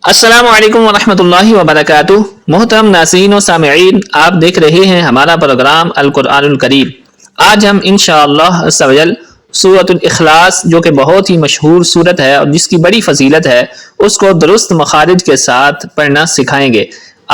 السلام علیکم ورحمۃ اللہ وبرکاتہ۔ محترم ناظرین و سامعین، آپ دیکھ رہے ہیں ہمارا پروگرام القرآن الکریم۔ آج ہم انشاءاللہ عز و جل سورۃ الاخلاص، جو کہ بہت ہی مشہور سورت ہے اور جس کی بڑی فضیلت ہے، اس کو درست مخارج کے ساتھ پڑھنا سکھائیں گے۔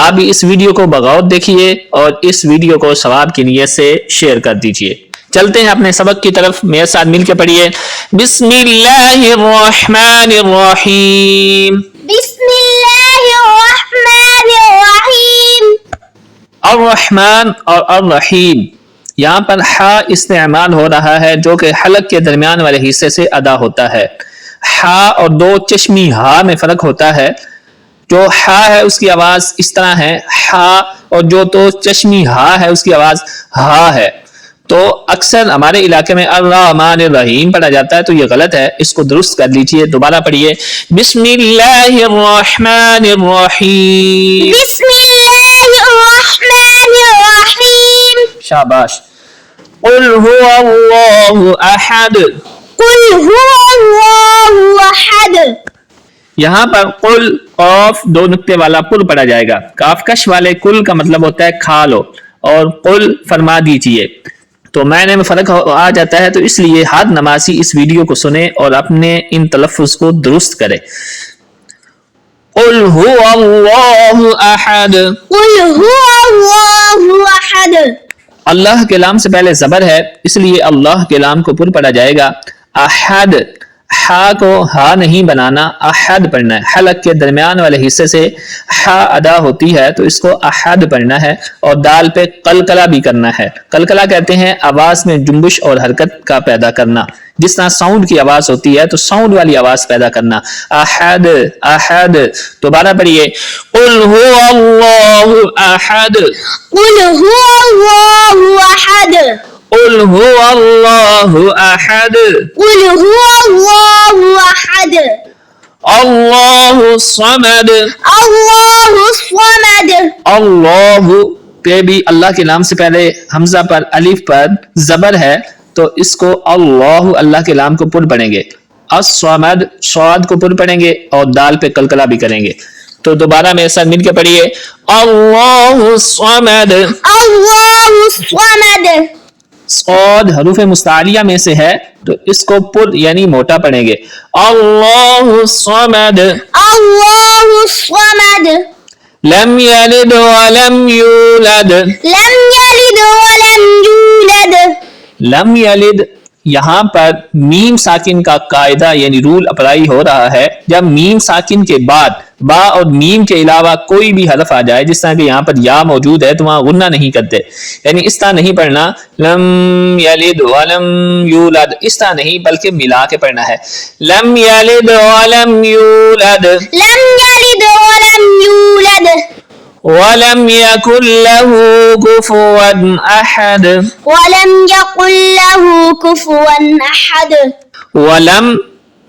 آپ بھی اس ویڈیو کو بغور دیکھیے اور اس ویڈیو کو ثواب کی نیت سے شیئر کر دیجیے۔ چلتے ہیں اپنے سبق کی طرف، میرے ساتھ مل کے پڑھیے۔ بسم اللہ الرحمن الرحیم۔ بسم اللہ الرحمن الرحیم۔ الرحمن اور الرحیم، یہاں پر ہا استعمال ہو رہا ہے جو کہ حلق کے درمیان والے حصے سے ادا ہوتا ہے۔ ہا اور دو چشمی ہا میں فرق ہوتا ہے۔ جو ہا ہے اس کی آواز اس طرح ہے ہا، اور جو تو چشمی ہا ہے اس کی آواز ہا ہے۔ تو اکثر ہمارے علاقے میں الرحمن الرحیم پڑھا جاتا ہے، تو یہ غلط ہے، اس کو درست کر لیجئے۔ دوبارہ پڑھیے، بسم اللہ الرحمن الرحیم۔ بسم اللہ الرحمن الرحیم۔ شاباش۔ قل هو اللہ احد۔ قل هو اللہ احد۔ یہاں پر قل قاف دو نقطے والا قل پڑھا جائے گا۔ کاف کش والے قل کا مطلب ہوتا ہے کھا لو، اور قل فرما دیجئے، تو معنی میں فرق آ جاتا ہے۔ تو اس لیے ہر نمازی اس ویڈیو کو سنے اور اپنے ان تلفظ کو درست کرے۔ قل هو اللہ احد۔ قل هو اللہ احد۔ اللہ کے لام سے پہلے زبر ہے، اس لیے اللہ کے لام کو پر پڑھا جائے گا۔ احد، ہا کو ہا نہیں بنانا، احد پڑھنا ہے۔ حلق کے درمیان والے حصے سے ہا ادا ہوتی ہے، تو اس کو احد پڑھنا ہے، اور دال پہ قلقلہ بھی کرنا ہے۔ قلقلہ کہتے ہیں آواز میں جنبش اور حرکت کا پیدا کرنا، جس طرح ساؤنڈ کی آواز ہوتی ہے تو ساؤنڈ والی آواز پیدا کرنا۔ احد احد۔ دوبارہ پڑھیے، قل هو اللہ احد۔ قل هو اللہ احد۔ قل هو اللہ احد۔ قل هو اللہ احد۔ اللہ الصمد۔ اللہ الصمد۔ اللہ پہ بھی اللہ کے نام سے پہلے حمزہ پر الف پر زبر ہے، تو اس کو اللہ کے نام کو پر پڑھیں گے۔ الصمد، صاد کو پر پڑھیں گے اور دال پہ قلقلہ بھی کریں گے۔ تو دوبارہ میرے ساتھ مل کے پڑھیے، اللہ الصمد۔ اللہ الصمد۔ صاد حروف مستعلیہ میں سے ہے، تو اس کو پر یعنی موٹا پڑھیں گے، اللہ الصمد۔ اللہ الصمد۔ لم یلد ولم یولد۔ لم یلد ولم یولد۔ لم یلد، یہاں پر میم ساکن کا قاعدہ یعنی رول اپلائی ہو رہا ہے۔ جب میم ساکن کے بعد با اور میم کے علاوہ کوئی بھی حرف آ جائے، جس طرح کہ یہاں پر یا موجود ہے، تو وہاں غنہ نہیں کرتے، یعنی اس طرح نہیں پڑھنا لم یلد ولم یولد، اس طرح نہیں، بلکہ ملا کے پڑھنا ہے۔ لم یلد ولم یولد۔ لم یلد ولم یولد۔ ولم یکن له کفوا احد۔ ولم یکن له کفوا احد۔ ولم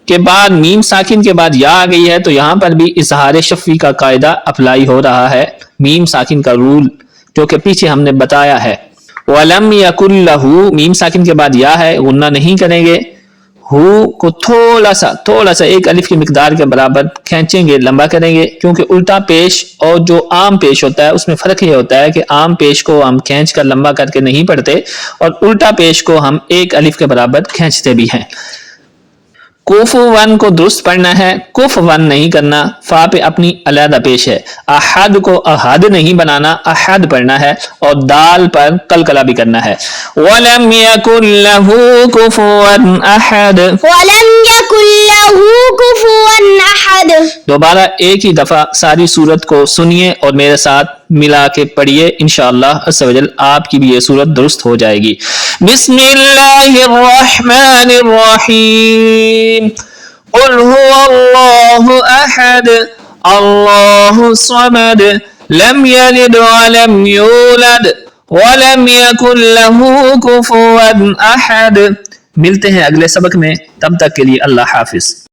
کے بعد میم ساکن کے بعد یا آ گئی ہے، تو یہاں پر بھی اظہار شفوی کا قاعدہ اپلائی ہو رہا ہے، میم ساکن کا رول جو کہ پیچھے ہم نے بتایا ہے۔ وَلَمْ يَكُنْ لَهُ، میم ساکن کے بعد یا ہے، غنہ نہیں کریں گے۔ ہو کو تھوڑا سا ایک الف کی مقدار کے برابر کھینچیں گے، لمبا کریں گے، کیونکہ الٹا پیش اور جو عام پیش ہوتا ہے اس میں فرق یہ ہوتا ہے کہ عام پیش کو ہم کھینچ کر لمبا کر کے نہیں پڑھتے، اور الٹا پیش کو ہم ایک الف کے برابر کھینچتے بھی ہیں۔ کوفون کو درست پڑھنا ہے، کوفون نہیں کرنا، فا پہ اپنی علیحدہ پیش ہے۔ احد کو احد نہیں بنانا، احد پڑھنا ہے، اور دال پر قلقلہ بھی کرنا ہے۔ وَلَمْ يَكُنْ لَهُ كُفُوًا أَحَدٌ۔ ولم یکن له کفوا احد۔ دوبارہ ایک ہی دفعہ ساری سورت کو سنیے اور میرے ساتھ ملا کے پڑھیے، انشاءاللہ عز و جل آپ کی بھی یہ سورت درست ہو جائے گی۔ بسم اللہ الرحمن الرحیم۔ قل هو اللہ احد۔ اللہ الصمد۔ لم یلد ولم یولد۔ ولم یکن له کفوا احد۔ ملتے ہیں اگلے سبق میں، تب تک کے لیے اللہ حافظ۔